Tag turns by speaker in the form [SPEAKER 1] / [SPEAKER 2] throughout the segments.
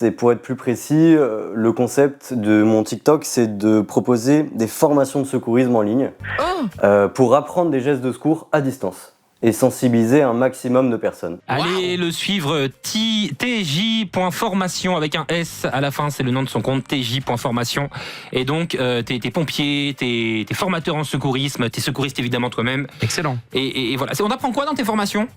[SPEAKER 1] Et pour être plus précis, le concept de mon TikTok, c'est de proposer des formations de secourisme en ligne pour apprendre des gestes de secours à distance et sensibiliser un maximum de personnes.
[SPEAKER 2] Allez le suivre, tj.formation avec un S à la fin, c'est le nom de son compte, tj.formation. Et donc, t'es pompier, t'es formateur en secourisme, t'es secouriste évidemment toi-même.
[SPEAKER 3] Excellent.
[SPEAKER 2] Et voilà. On apprend quoi dans tes formations ?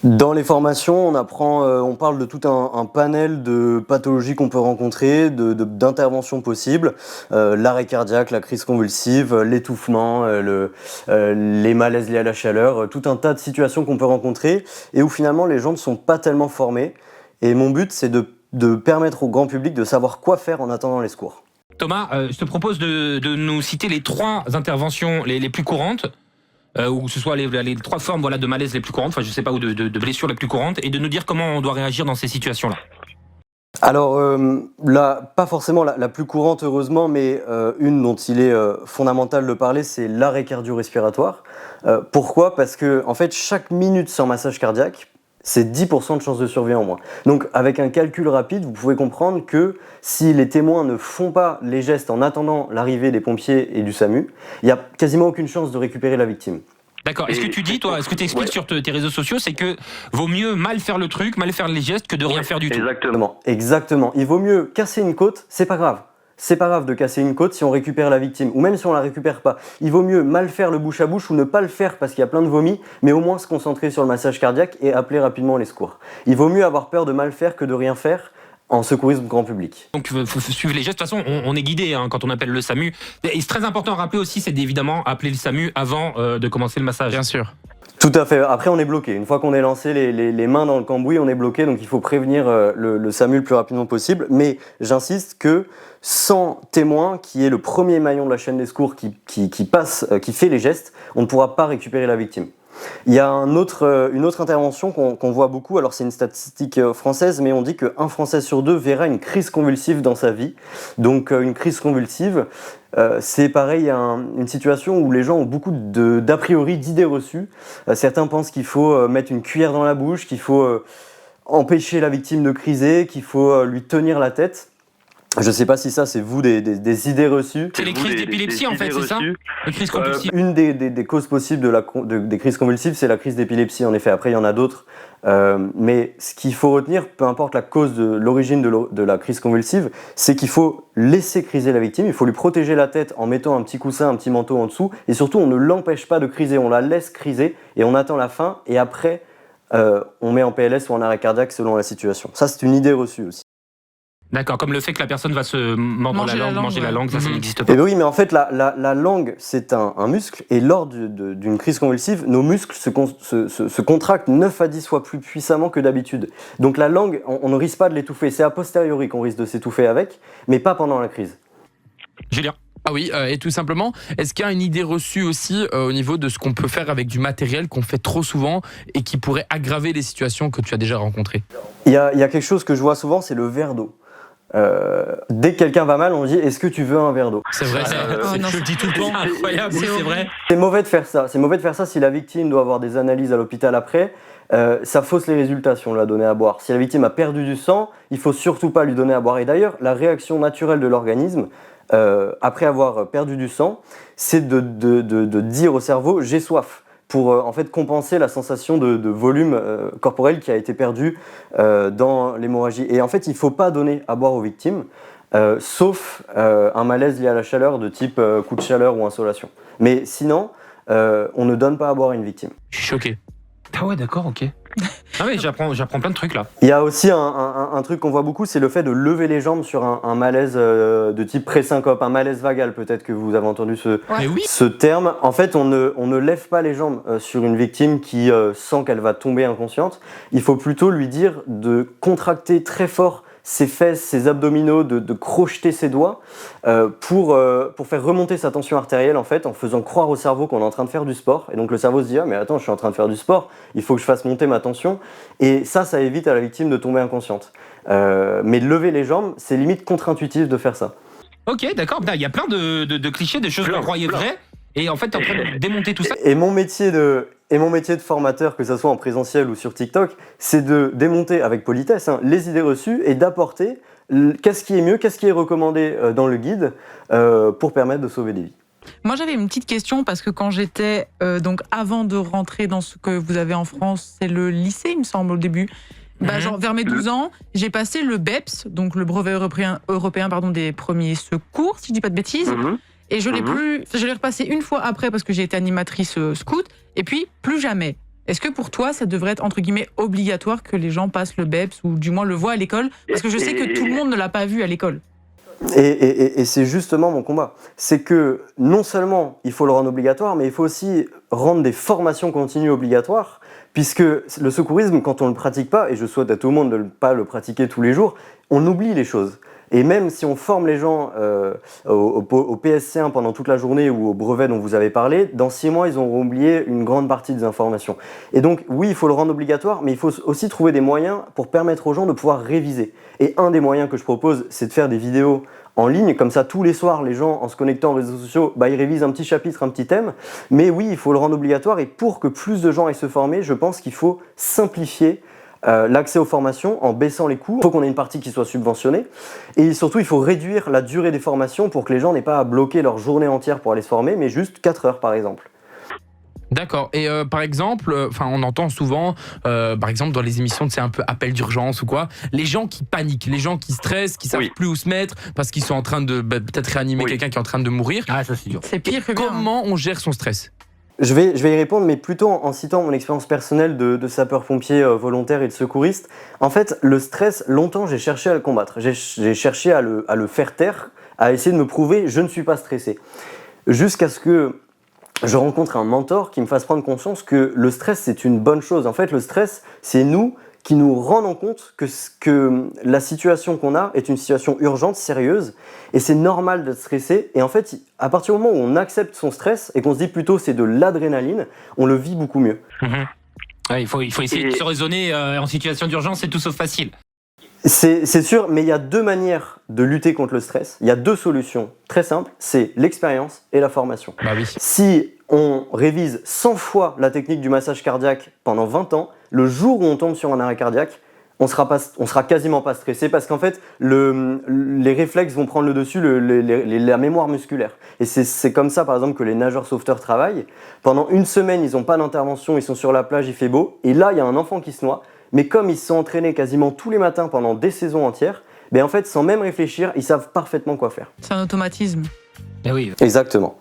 [SPEAKER 1] Dans les formations, on parle de tout un panel de pathologies qu'on peut rencontrer, d'interventions possibles, l'arrêt cardiaque, la crise convulsive, l'étouffement, les malaises liés à la chaleur, tout un tas de situations qu'on peut rencontrer et où finalement les gens ne sont pas tellement formés. Et mon but, c'est de permettre au grand public de savoir quoi faire en attendant les secours.
[SPEAKER 2] Thomas, je te propose de nous citer les 3 interventions les plus courantes. Ou que ce soit les 3 formes de malaise les plus courantes, enfin je sais pas, ou de blessures les plus courantes, et de nous dire comment on doit réagir dans ces situations-là.
[SPEAKER 1] Alors là, pas forcément la plus courante heureusement, mais une dont il est fondamental de parler, c'est l'arrêt cardio-respiratoire. Pourquoi ? Parce que en fait, chaque minute sans massage cardiaque, c'est 10% de chances de survie en moins. Donc avec un calcul rapide, vous pouvez comprendre que si les témoins ne font pas les gestes en attendant l'arrivée des pompiers et du SAMU, il n'y a quasiment aucune chance de récupérer la victime.
[SPEAKER 2] D'accord. Est-ce que tu dis, toi, est-ce que tu expliques sur tes réseaux sociaux, c'est que vaut mieux mal faire le truc, mal faire les gestes que de rien faire du tout ?
[SPEAKER 1] Exactement. Il vaut mieux casser une côte, c'est pas grave. C'est pas grave de casser une côte si on récupère la victime, ou même si on la récupère pas. Il vaut mieux mal faire le bouche à bouche ou ne pas le faire parce qu'il y a plein de vomi, mais au moins se concentrer sur le massage cardiaque et appeler rapidement les secours. Il vaut mieux avoir peur de mal faire que de rien faire en secourisme grand public.
[SPEAKER 2] Donc il faut suivre les gestes. De toute façon, on est guidé quand on appelle le SAMU. Et c'est très important à rappeler aussi, c'est d'évidemment appeler le SAMU avant de commencer le massage.
[SPEAKER 3] Bien sûr.
[SPEAKER 1] Tout à fait. Après, on est bloqué. Une fois qu'on est lancé les mains dans le cambouis, on est bloqué. Donc, il faut prévenir le SAMU le plus rapidement possible. Mais j'insiste que sans témoin, qui est le premier maillon de la chaîne des secours qui fait les gestes, on ne pourra pas récupérer la victime. Il y a une autre intervention qu'on voit beaucoup, alors c'est une statistique française, mais on dit qu'un Français sur 2 verra une crise convulsive dans sa vie. Donc une crise convulsive, c'est pareil, une situation où les gens ont beaucoup d'a priori, d'idées reçues. Certains pensent qu'il faut mettre une cuillère dans la bouche, qu'il faut empêcher la victime de criser, qu'il faut lui tenir la tête. Je ne sais pas si ça, c'est vous des idées reçues.
[SPEAKER 2] C'est les crises d'épilepsie en fait, c'est ça ? Les crises convulsives.
[SPEAKER 1] Une des causes possibles des crises convulsives, c'est la crise d'épilepsie, en effet. Après, il y en a d'autres. Mais ce qu'il faut retenir, peu importe la cause de l'origine de la crise convulsive, c'est qu'il faut laisser criser la victime, il faut lui protéger la tête en mettant un petit coussin, un petit manteau en dessous, et surtout, on ne l'empêche pas de criser, on la laisse criser, et on attend la fin, et après, on met en PLS ou en arrêt cardiaque selon la situation. Ça, c'est une idée reçue aussi.
[SPEAKER 2] D'accord, comme le fait que la personne va se mordre la langue, manger la langue, ça n'existe pas.
[SPEAKER 1] Et oui, mais en fait, la langue, c'est un muscle, et lors d'une crise convulsive, nos muscles se contractent 9 à 10 fois plus puissamment que d'habitude. Donc la langue, on ne risque pas de l'étouffer, c'est a posteriori qu'on risque de s'étouffer avec, mais pas pendant la crise.
[SPEAKER 2] Julien ?
[SPEAKER 3] Ah oui, et tout simplement, est-ce qu'il y a une idée reçue aussi au niveau de ce qu'on peut faire avec du matériel qu'on fait trop souvent et qui pourrait aggraver les situations que tu as déjà rencontrées ?
[SPEAKER 1] Il y a quelque chose que je vois souvent, c'est le verre d'eau. Dès que quelqu'un va mal, on dit est-ce que tu veux un verre d'eau ?
[SPEAKER 3] C'est vrai,
[SPEAKER 2] je le dis tout le temps, incroyable, oui, c'est vrai.
[SPEAKER 1] C'est mauvais de faire ça. C'est mauvais de faire ça si la victime doit avoir des analyses à l'hôpital après. Ça fausse les résultats si on l'a donné à boire. Si la victime a perdu du sang, il faut surtout pas lui donner à boire. Et d'ailleurs, la réaction naturelle de l'organisme, après avoir perdu du sang, c'est de dire au cerveau j'ai soif, pour en fait compenser la sensation de volume corporel qui a été perdu dans l'hémorragie. Et en fait, il ne faut pas donner à boire aux victimes, sauf un malaise lié à la chaleur de type coup de chaleur ou insolation. Mais sinon, on ne donne pas à boire à une victime.
[SPEAKER 2] Je suis choqué. Ah ouais, d'accord, ok. Ah oui, j'apprends plein de trucs là.
[SPEAKER 1] Il y a aussi un truc qu'on voit beaucoup, c'est le fait de lever les jambes sur un malaise de type pré-syncope, un malaise vagal, peut-être que vous avez entendu ce terme. En fait, on ne lève pas les jambes sur une victime qui sent qu'elle va tomber inconsciente. Il faut plutôt lui dire de contracter très fort ses fesses, ses abdominaux, de crocheter ses doigts pour faire remonter sa tension artérielle en fait, en faisant croire au cerveau qu'on est en train de faire du sport. Et donc le cerveau se dit « Ah mais attends, je suis en train de faire du sport, il faut que je fasse monter ma tension ». Et ça évite à la victime de tomber inconsciente. Mais lever les jambes, c'est limite contre-intuitif de faire ça.
[SPEAKER 2] Ok, d'accord. Il y a plein de clichés, de choses qu'on croyait vraies. Et en fait, t'es en train de démonter tout ça.
[SPEAKER 1] Et mon métier de formateur, que ce soit en présentiel ou sur TikTok, c'est de démonter avec politesse les idées reçues et d'apporter qu'est-ce qui est mieux, qu'est-ce qui est recommandé dans le guide pour permettre de sauver des vies.
[SPEAKER 4] Moi, j'avais une petite question parce que quand j'étais, donc avant de rentrer dans ce que vous avez en France, c'est le lycée, il me semble, au début. Genre vers mes 12 ans, j'ai passé le BEPS, donc le brevet européen des premiers secours, si je dis pas de bêtises. Et je l'ai repassé une fois après parce que j'ai été animatrice scout, et puis plus jamais. Est-ce que pour toi, ça devrait être entre guillemets obligatoire que les gens passent le BEPS ou du moins le voient à l'école? Parce que je sais que tout le monde ne l'a pas vu à l'école.
[SPEAKER 1] Et c'est justement mon combat. C'est que non seulement il faut le rendre obligatoire, mais il faut aussi rendre des formations continues obligatoires, puisque le secourisme, quand on ne le pratique pas, et je souhaite à tout le monde de ne pas le pratiquer tous les jours, on oublie les choses. Et même si on forme les gens au PSC1 pendant toute la journée ou au brevet dont vous avez parlé, dans 6 mois, ils auront oublié une grande partie des informations. Et donc, oui, il faut le rendre obligatoire, mais il faut aussi trouver des moyens pour permettre aux gens de pouvoir réviser. Et un des moyens que je propose, c'est de faire des vidéos en ligne, comme ça tous les soirs, les gens, en se connectant aux réseaux sociaux, ils révisent un petit chapitre, un petit thème. Mais oui, il faut le rendre obligatoire, et pour que plus de gens aillent se former, je pense qu'il faut simplifier l'accès aux formations en baissant les coûts. Il faut qu'on ait une partie qui soit subventionnée et surtout il faut réduire la durée des formations pour que les gens n'aient pas à bloquer leur journée entière pour aller se former, mais juste 4 heures par exemple.
[SPEAKER 3] D'accord. Et par exemple, on entend souvent, par exemple dans les émissions, c'est un peu appel d'urgence ou quoi, les gens qui paniquent, les gens qui stressent, qui savent plus où se mettre parce qu'ils sont en train de peut-être réanimer quelqu'un qui est en train de mourir.
[SPEAKER 2] Ah, ça c'est dur.
[SPEAKER 4] C'est pire que bien.
[SPEAKER 3] Comment on gère son stress ?
[SPEAKER 1] Je vais y répondre, mais plutôt en citant mon expérience personnelle de sapeur-pompier volontaire et de secouriste. En fait, le stress, longtemps, j'ai cherché à le combattre. J'ai cherché à le faire taire, à essayer de me prouver je ne suis pas stressé. Jusqu'à ce que je rencontre un mentor qui me fasse prendre conscience que le stress, c'est une bonne chose. En fait, le stress, c'est nous qui nous rendons compte que la situation qu'on a est une situation urgente, sérieuse, et c'est normal d'être stressé. Et en fait, à partir du moment où on accepte son stress et qu'on se dit plutôt c'est de l'adrénaline, on le vit beaucoup mieux.
[SPEAKER 2] Ouais, il faut essayer de se raisonner en situation d'urgence, c'est tout sauf facile.
[SPEAKER 1] C'est sûr, mais il y a 2 manières de lutter contre le stress. Il y a 2 solutions très simples, c'est l'expérience et la formation.
[SPEAKER 3] Bah oui.
[SPEAKER 1] Si on révise 100 fois la technique du massage cardiaque pendant 20 ans, le jour où on tombe sur un arrêt cardiaque, on sera quasiment pas stressé parce qu'en fait, les réflexes vont prendre le dessus, la mémoire musculaire. Et c'est comme ça, par exemple, que les nageurs sauveteurs travaillent. Pendant 1 semaine, ils n'ont pas d'intervention, ils sont sur la plage, il fait beau. Et là, il y a un enfant qui se noie. Mais comme ils se sont entraînés quasiment tous les matins pendant des saisons entières, en fait, sans même réfléchir, ils savent parfaitement quoi faire.
[SPEAKER 4] C'est un automatisme.
[SPEAKER 2] Eh oui.
[SPEAKER 1] Exactement.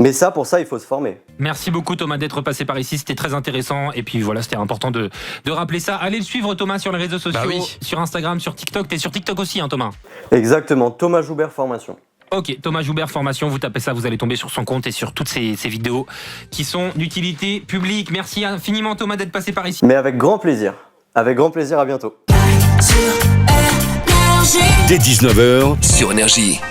[SPEAKER 1] Mais pour ça, il faut se former.
[SPEAKER 2] Merci beaucoup Thomas d'être passé par ici, c'était très intéressant. Et puis voilà, c'était important de rappeler ça. Allez le suivre Thomas sur les réseaux sociaux, sur Instagram, sur TikTok. T'es sur TikTok aussi Thomas?
[SPEAKER 1] Exactement, Thomas Joubert Formation.
[SPEAKER 2] Ok, Thomas Joubert Formation, vous tapez ça, vous allez tomber sur son compte et sur toutes ces vidéos qui sont d'utilité publique. Merci infiniment Thomas d'être passé par ici.
[SPEAKER 1] Mais avec grand plaisir. Avec grand plaisir, à bientôt.
[SPEAKER 5] Dès 19h sur Énergie.